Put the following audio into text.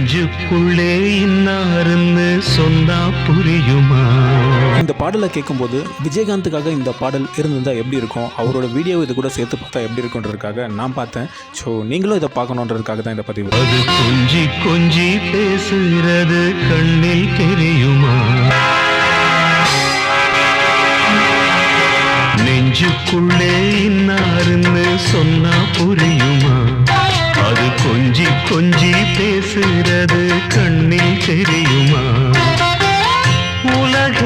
நெஞ்சுக்குள்ளே இன்னாருன்னு சொன்னா புரியுமா? இந்த பாடலை கேட்கும்போது விஜயகாந்துக்காக இந்த பாடல் இருந்திருந்தால் எப்படி இருக்கும், அவரோட வீடியோ இது கூட சேர்த்து பார்த்தா எப்படி இருக்குன்றதுக்காக நான் பார்த்தேன். ஸோ நீங்களும் இதை பார்க்கணுன்றதுக்காக தான் இந்த பதிவு. அது கொஞ்சி கொஞ்சி பேசுகிறது கண்ணில் தெரியுமா? நெஞ்சுக்குள்ளே இன்னாருன்னு சொன்னா புரியுமா? அது கொஞ்சி கொஞ்சி பேசுகிறது கண்ணில் தெரியுமா? உலக